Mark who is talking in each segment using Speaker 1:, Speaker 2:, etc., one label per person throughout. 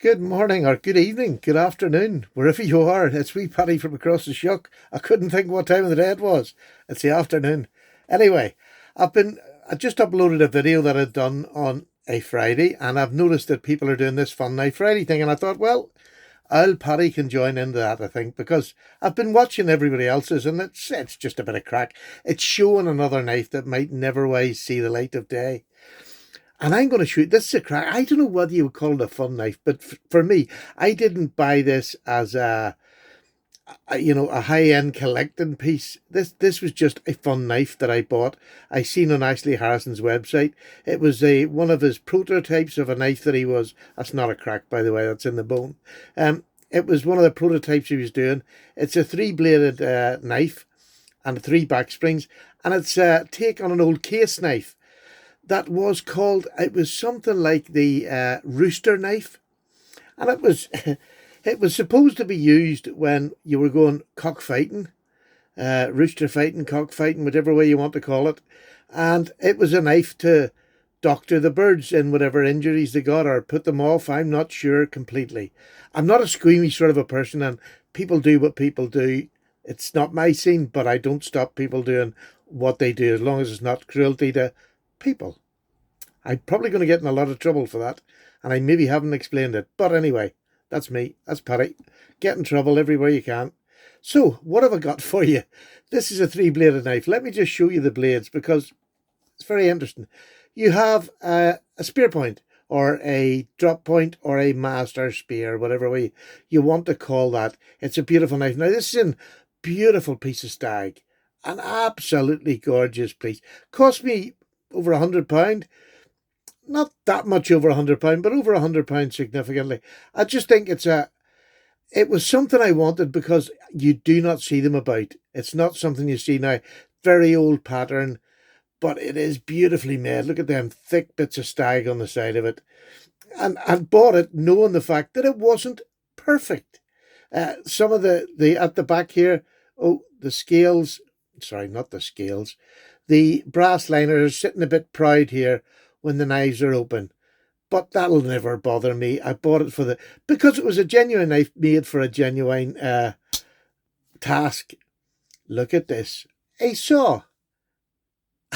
Speaker 1: Good morning or good evening, good afternoon, wherever you are. It's wee Paddy from across the shuck. I couldn't think what time of the day it was. It's the afternoon. Anyway, I just uploaded a video that I'd done on a Friday, and I've noticed that people are doing this Fun Knife Friday thing, and I thought, well, Paddy can join into that, I think, because I've been watching everybody else's, and it's just a bit of crack. It's showing another knife that might never wise see the light of day. And I'm going to shoot. This is a crack. I don't know whether you would call it a fun knife, but for me, I didn't buy this as a high end collecting piece. This was just a fun knife that I bought. I seen on Ashley Harrison's website. It was one of his prototypes of a knife that he was. That's not a crack, by the way. That's in the bone. It was one of the prototypes he was doing. It's a three-bladed knife and three back springs, and it's a take on an old case knife that was called, it was something like the rooster knife, and it was it was supposed to be used when you were going cockfighting, rooster fighting, cockfighting, whatever way you want to call it, and it was a knife to doctor the birds in whatever injuries they got or put them off. I'm not sure completely. I'm not a squeamish sort of a person, and people do what people do. It's not my scene, but I don't stop people doing what they do as long as it's not cruelty to people. I'm probably going to get in a lot of trouble for that, and I maybe haven't explained it. But anyway, that's me. That's Paddy. Get in trouble everywhere you can. So, what have I got for you? This is a three-bladed knife. Let me just show you the blades because it's very interesting. You have a spear point or a drop point or a master spear, whatever way you want to call that. It's a beautiful knife. Now, this is a beautiful piece of stag. An absolutely gorgeous piece. Cost me over £100. Not that much over £100, but over £100 significantly. I just think it was something I wanted because you do not see them about. It's not something you see now. Very old pattern, but it is beautifully made. Look at them thick bits of stag on the side of it. And I bought it knowing the fact that it wasn't perfect. Some of the at the back here, the scales, sorry, not the scales, the brass liners are sitting a bit proud here when the knives are open. But that'll never bother me. I bought it because it was a genuine knife made for a genuine task. Look at this. A saw.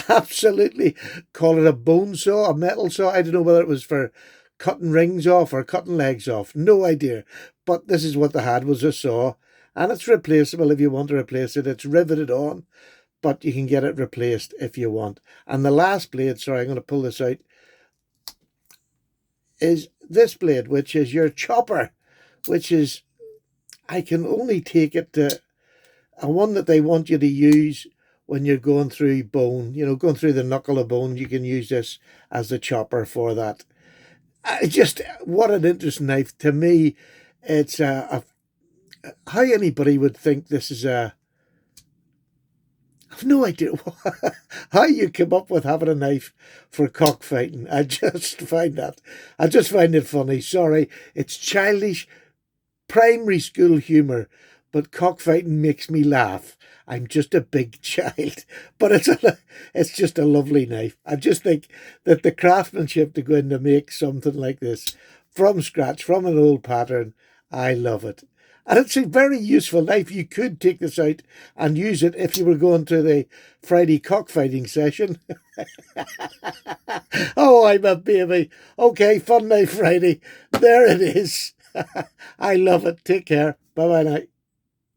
Speaker 1: Absolutely. Call it a bone saw, a metal saw. I don't know whether it was for cutting rings off or cutting legs off. No idea. But this is what they had, was a saw. And it's replaceable if you want to replace it. It's riveted on, but you can get it replaced if you want. And the last blade, sorry, I'm going to pull this out, is this blade, which is your chopper, which is, I can only take it to a one that they want you to use when you're going through bone, going through the knuckle of bone. You can use this as the chopper for that. What an interesting knife. To me, it's how anybody would think this is I've no idea how you come up with having a knife for cockfighting. I just find it funny. Sorry, it's childish primary school humour, but cockfighting makes me laugh. I'm just a big child, but it's just a lovely knife. I just think that the craftsmanship to go in to make something like this from scratch, from an old pattern, I love it. And it's a very useful knife. You could take this out and use it if you were going to the Friday cockfighting session. Oh, I'm a baby. Okay, Fun Knife Friday. There it is. I love it. Take care. Bye-bye now.